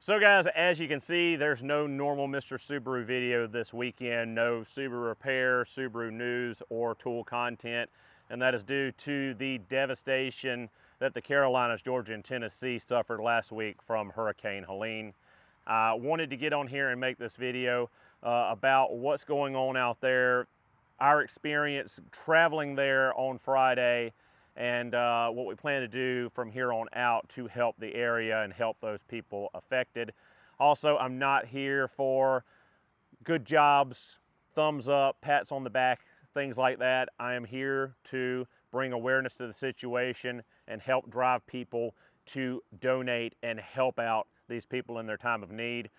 So guys, as you can see, there's no normal Mr. Subaru video this weekend, no Subaru repair, Subaru news, or tool content, and that is due to the devastation that the Carolinas, Georgia, and Tennessee suffered last week from Hurricane Helene. I wanted to get on here and make this video about what's going on out there, our experience traveling there on Friday, and what we plan to do from here on out to help the area and help those people affected. Also, I'm not here for good jobs, thumbs up, pats on the back, things like that. I am here to bring awareness to the situation and help drive people to donate and help out these people in their time of need.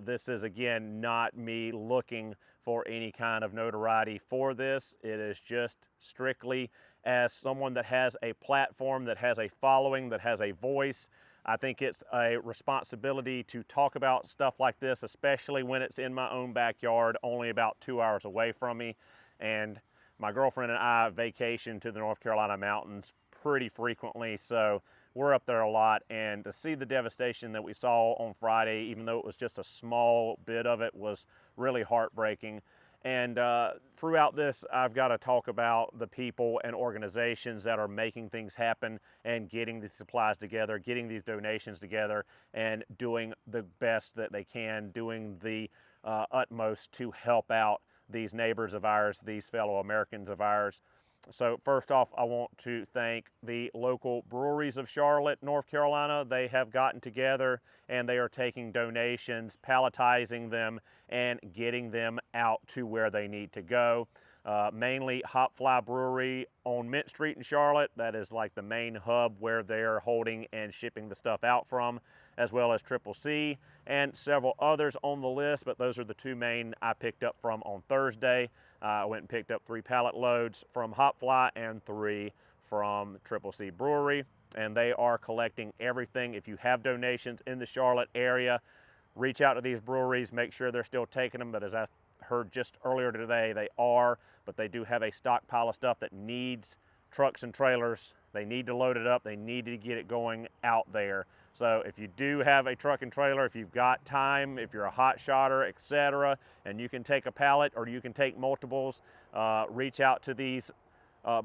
This is, again, not me looking for any kind of notoriety for this. It is just strictly as someone that has a platform, that has a following, that has a voice. I think it's a responsibility to talk about stuff like this, especially when it's in my own backyard, only about 2 hours away from me. And my girlfriend and I vacation to the North Carolina mountains pretty frequently, so we're up there a lot. And to see the devastation that we saw on Friday, even though it was just a small bit of it, was really heartbreaking. And throughout this, I've got to talk about the people and organizations that are making things happen and getting the supplies together, getting these donations together, and doing the best that they can, doing the utmost to help out these neighbors of ours, these fellow Americans of ours. So first off, I want to thank the local breweries of Charlotte, North Carolina. They have gotten together and they are taking donations, palletizing them, and getting them out to where they need to go. Mainly Hopfly Brewery on Mint Street in Charlotte. That is like the main hub where they're holding and shipping the stuff out from, as well as Triple C and several others on the list, but those are the two main I picked up from on Thursday. I went and picked up 3 pallet loads from Hopfly and 3 from Triple C Brewery, and they are collecting everything. If you have donations in the Charlotte area, reach out to these breweries, make sure they're still taking them, but as I heard just earlier today, they are, but they do have a stockpile of stuff that needs trucks and trailers. They need to load it up, they need to get it going out there. So if you do have a truck and trailer, if you've got time, if you're a hot shotter, etc., and you can take a pallet or you can take multiples, reach out to these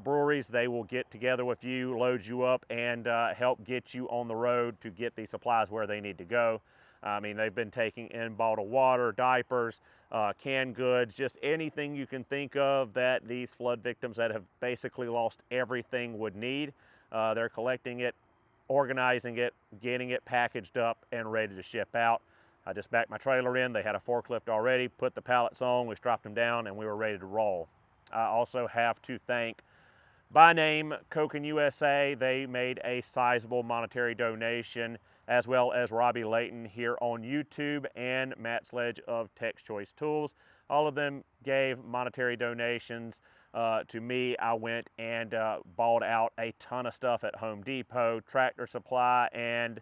breweries. They will get together with you, load you up, and help get you on the road to get these supplies where they need to go. I mean, they've been taking in bottled water, diapers, canned goods, just anything you can think of that these flood victims that have basically lost everything would need. They're collecting it, organizing it, getting it packaged up and ready to ship out. I just backed my trailer in. They had a forklift already, put the pallets on, we strapped them down, and we were ready to roll. I also have to thank, by name, Koken USA. They made a sizable monetary donation, as well as Robbie Layton here on YouTube and Matt Sledge of Tech's Choice Tools. All of them gave monetary donations to me. I went and bought out a ton of stuff at Home Depot, Tractor Supply, and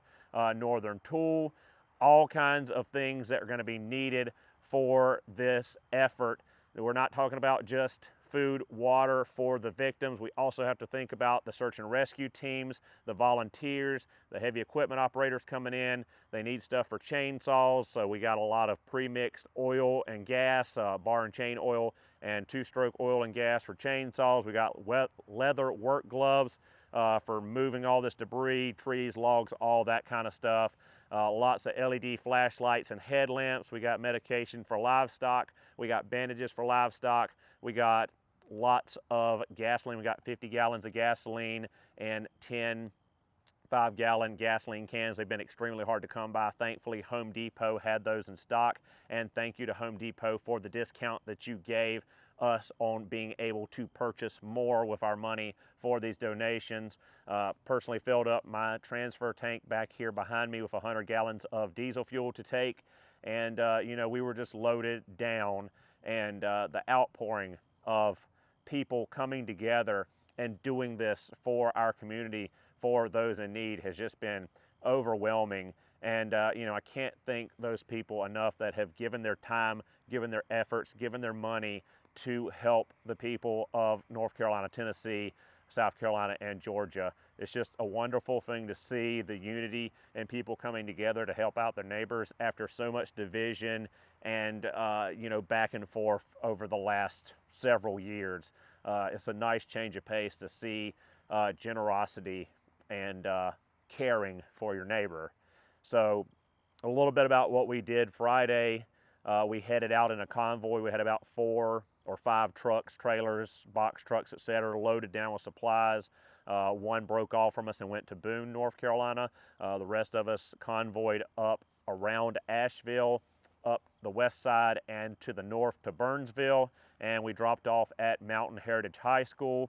Northern Tool. All kinds of things that are going to be needed for this effort. We're not talking about just food, water for the victims. We also have to think about the search and rescue teams, the volunteers, the heavy equipment operators coming in. They need stuff for chainsaws, so we got a lot of pre-mixed oil and gas, bar and chain oil, and 2-stroke oil and gas for chainsaws. We got leather work gloves for moving all this debris, trees, logs, all that kind of stuff. Lots of LED flashlights and headlamps. We got medication for livestock. We got bandages for livestock. We got lots of gasoline. We got 50 gallons of gasoline and 10 5-gallon gasoline cans. They've been extremely hard to come by. Thankfully, Home Depot had those in stock, and thank you to Home Depot for the discount that you gave us on being able to purchase more with our money for these donations. Personally filled up my transfer tank back here behind me with 100 gallons of diesel fuel to take, and you know, we were just loaded down, and the outpouring of people coming together and doing this for our community, for those in need, has just been overwhelming. And you know, I can't thank those people enough that have given their time, given their efforts, given their money to help the people of North Carolina, Tennessee, South Carolina, and Georgia. It's just a wonderful thing to see the unity and people coming together to help out their neighbors after so much division and back and forth over the last several years. It's a nice change of pace to see generosity and caring for your neighbor. So a little bit about what we did Friday. We headed out in a convoy. We had about 4 or 5 trucks, trailers, box trucks, etc., loaded down with supplies. One broke off from us and went to Boone, North Carolina. The rest of us convoyed up around Asheville, up the west side and to the north to Burnsville, and we dropped off at Mountain Heritage High School.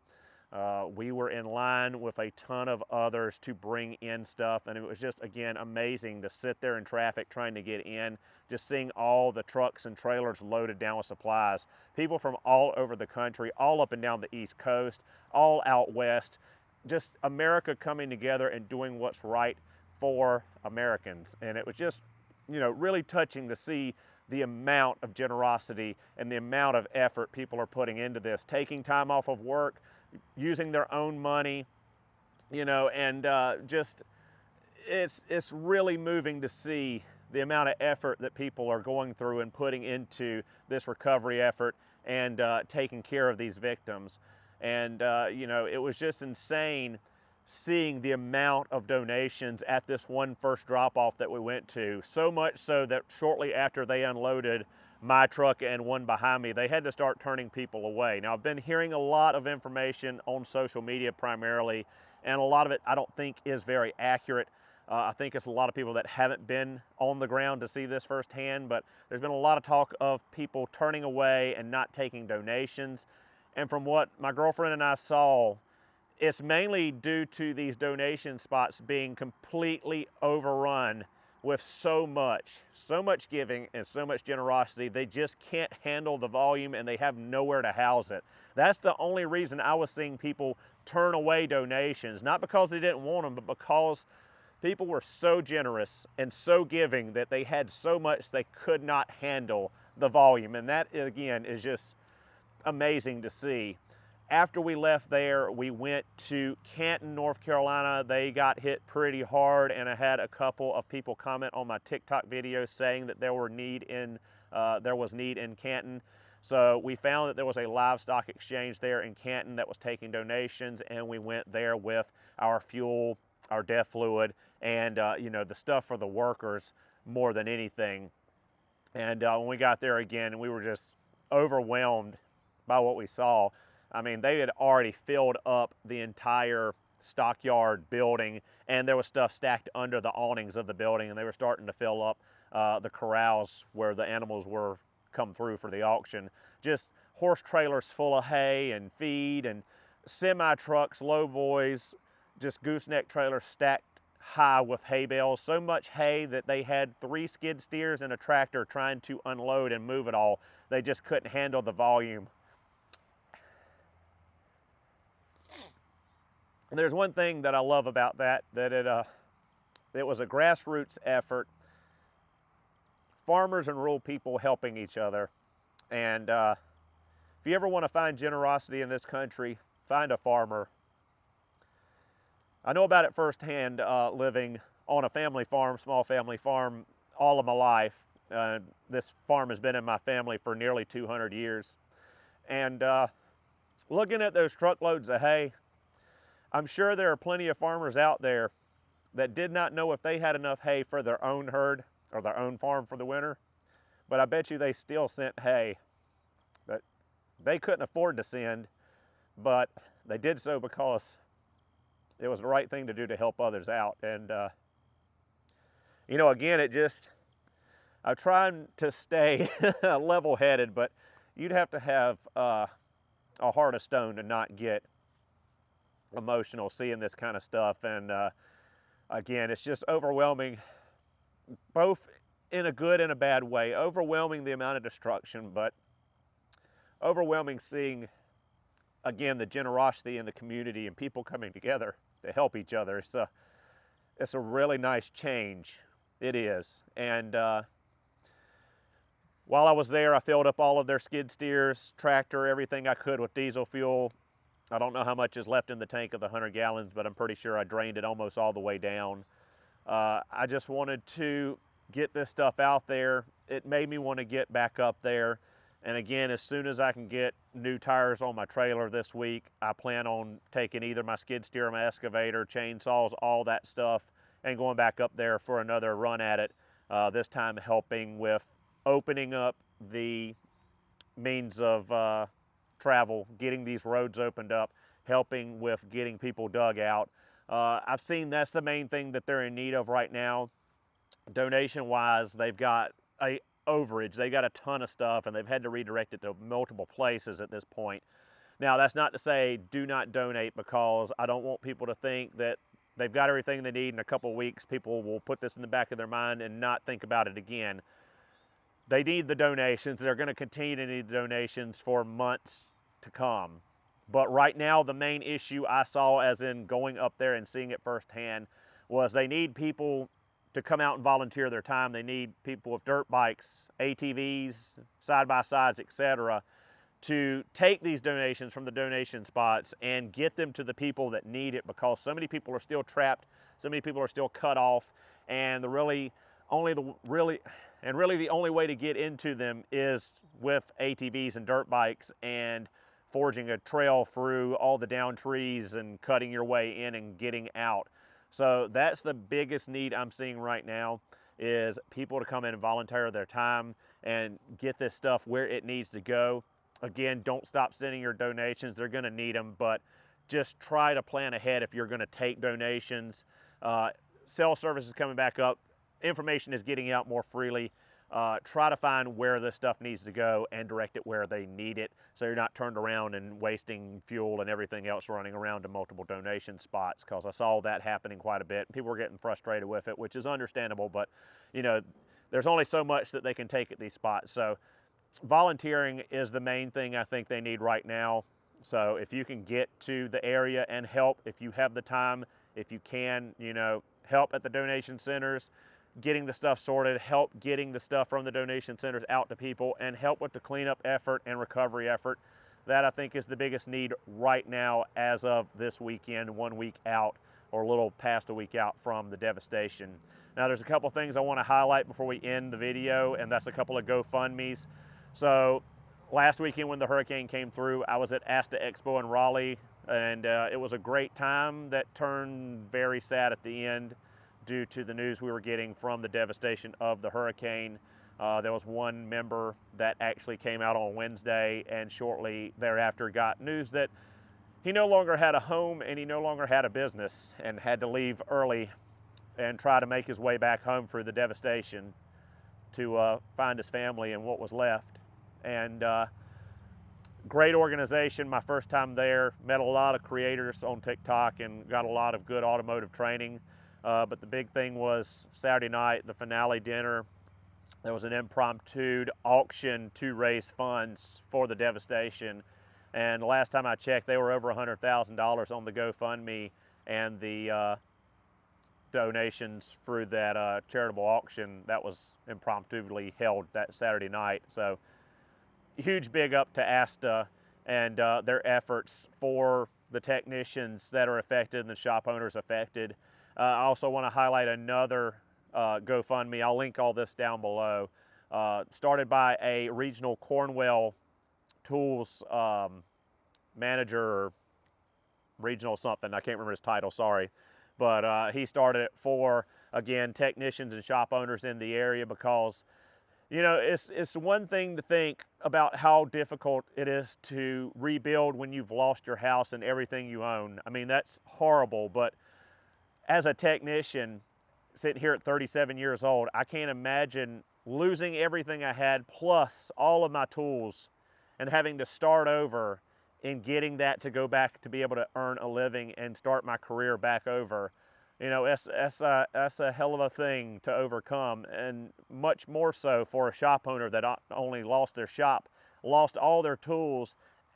We were in line with a ton of others to bring in stuff, and it was just, again, amazing to sit there in traffic trying to get in, just seeing all the trucks and trailers loaded down with supplies. People from all over the country, all up and down the East Coast, all out west, just America coming together and doing what's right for Americans. And it was just, really touching to see the amount of generosity and the amount of effort people are putting into this, taking time off of work, using their own money, and just it's really moving to see the amount of effort that people are going through and putting into this recovery effort and taking care of these victims. And it was just insane seeing the amount of donations at this one first drop-off that we went to. So much so that shortly after they unloaded my truck and one behind me, they had to start turning people away. Now, I've been hearing a lot of information on social media primarily, and a lot of it I don't think is very accurate. I think it's a lot of people that haven't been on the ground to see this firsthand, but there's been a lot of talk of people turning away and not taking donations. And from what my girlfriend and I saw, it's mainly due to these donation spots being completely overrun with so much giving and so much generosity. They just can't handle the volume and they have nowhere to house it. That's the only reason I was seeing people turn away donations, not because they didn't want them, but because people were so generous and so giving that they had so much they could not handle the volume. And that, again, is just amazing to see. After we left there, we went to Canton, North Carolina. They got hit pretty hard, and I had a couple of people comment on my TikTok video saying that there was need in Canton. So we found that there was a livestock exchange there in Canton that was taking donations, and we went there with our fuel, our DEF fluid, and the stuff for the workers more than anything. And when we got there again, we were just overwhelmed by what we saw. I mean, they had already filled up the entire stockyard building, and there was stuff stacked under the awnings of the building, and they were starting to fill up the corrals where the animals were come through for the auction. Just horse trailers full of hay and feed, and semi-trucks, low boys, just gooseneck trailers stacked high with hay bales. So much hay that they had 3 skid steers and a tractor trying to unload and move it all. They just couldn't handle the volume. And there's one thing that I love about that it was a grassroots effort. Farmers and rural people helping each other. And if you ever want to find generosity in this country, find a farmer. I know about it firsthand, living on a family farm, small family farm, all of my life. This farm has been in my family for nearly 200 years. And looking at those truckloads of hay, I'm sure there are plenty of farmers out there that did not know if they had enough hay for their own herd or their own farm for the winter, but I bet you they still sent hay that they couldn't afford to send, but they did so because it was the right thing to do to help others out. And, again, I'm trying to stay level-headed, but you'd have to have a heart of stone to not get emotional seeing this kind of stuff. And again, it's just overwhelming, both in a good and a bad way. Overwhelming the amount of destruction, but overwhelming seeing, again, the generosity in the community and people coming together to help each other. It's a really nice change. It is. And while I was there, I filled up all of their skid steers, tractor, everything I could with diesel fuel. I don't know how much is left in the tank of the 100 gallons, but I'm pretty sure I drained it almost all the way down. I just wanted to get this stuff out there. It made me want to get back up there. And again, as soon as I can get new tires on my trailer this week, I plan on taking either my skid steer, my excavator, chainsaws, all that stuff, and going back up there for another run at it. This time helping with opening up the means of travel, getting these roads opened up, helping with getting people dug out. I've seen that's the main thing that they're in need of right now. Donation-wise, they've got a overage. They got a ton of stuff, and they've had to redirect it to multiple places at this point. Now, that's not to say do not donate, because I don't want people to think that they've got everything they need in a couple of weeks. People will put this in the back of their mind and not think about it again. They need the donations. They're going to continue to need the donations for months to come. But right now, the main issue I saw, as in going up there and seeing it firsthand, was they need people to come out and volunteer their time. They need people with dirt bikes, ATVs, side-by-sides, etc., to take these donations from the donation spots and get them to the people that need it, because so many people are still trapped, so many people are still cut off, and the only way to get into them is with ATVs and dirt bikes and forging a trail through all the down trees and cutting your way in and getting out. So that's the biggest need I'm seeing right now, is people to come in and volunteer their time and get this stuff where it needs to go. Again, don't stop sending your donations. They're going to need them, but just try to plan ahead if you're going to take donations. Cell service is coming back up. Information is getting out more freely. Try to find where this stuff needs to go and direct it where they need it, so you're not turned around and wasting fuel and everything else running around to multiple donation spots, because I saw that happening quite a bit. People were getting frustrated with it, which is understandable, but you know, there's only so much that they can take at these spots. So volunteering is the main thing I think they need right now. So if you can get to the area and help, if you have the time, if you can, you know, help at the donation centers, getting the stuff sorted, help getting the stuff from the donation centers out to people, and help with the cleanup effort and recovery effort. That, I think, is the biggest need right now as of this weekend, 1 week out, or a little past a week out from the devastation. Now, there's a couple things I want to highlight before we end the video, and that's a couple of GoFundMes. So last weekend when the hurricane came through, I was at ASTA Expo in Raleigh, and it was a great time that turned very sad at the end due to the news we were getting from the devastation of the hurricane. There was one member that actually came out on Wednesday and shortly thereafter got news that he no longer had a home and he no longer had a business, and had to leave early and try to make his way back home through the devastation to find his family and what was left. And great organization. My first time there, met a lot of creators on TikTok and got a lot of good automotive training. But the big thing was Saturday night, the finale dinner. There was an impromptu auction to raise funds for the devastation. And the last time I checked, they were over $100,000 on the GoFundMe, and the donations through that charitable auction that was impromptuly held that Saturday night. So huge big up to ASTA and their efforts for the technicians that are affected and the shop owners affected. I also want to highlight another GoFundMe. I'll link all this down below. Started by a regional Cornwell tools manager, or regional something. I can't remember his title, sorry. But he started it for, again, technicians and shop owners in the area, because you know, it's one thing to think about how difficult it is to rebuild when you've lost your house and everything you own. I mean, that's horrible. But as a technician, sitting here at 37 years old, I can't imagine losing everything I had, plus all of my tools, and having to start over and getting that to go back to be able to earn a living and start my career back over. You know, that's a hell of a thing to overcome, and much more so for a shop owner that not only lost their shop, lost all their tools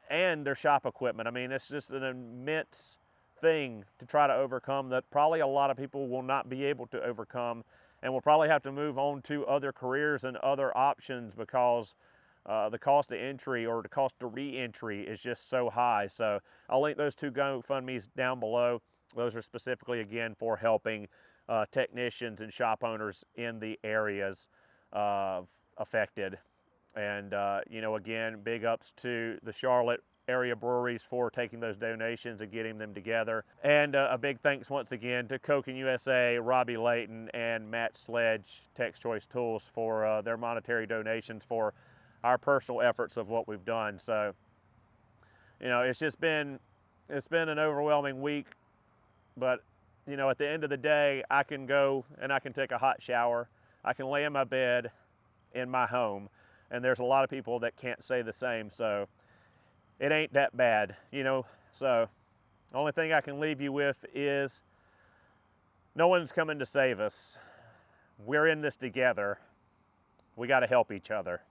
and their shop equipment. I mean, it's just an immense thing to try to overcome that probably a lot of people will not be able to overcome, and will probably have to move on to other careers and other options, because the cost of entry or the cost of re-entry is just so high. So I'll link those two GoFundMes down below. Those are specifically, again, for helping technicians and shop owners in the areas affected. And, you know, again, big ups to the Charlotte area breweries for taking those donations and getting them together. And a big thanks once again to Coking USA, Robbie Layton, and Matt Sledge, Tech's Choice Tools, for their monetary donations for our personal efforts of what we've done. So, you know, it's been an overwhelming week, but, you know, at the end of the day, I can go and I can take a hot shower. I can lay in my bed in my home, and there's a lot of people that can't say the same. So it ain't that bad, you know. So the only thing I can leave you with is no one's coming to save us. We're in this together. We got to help each other.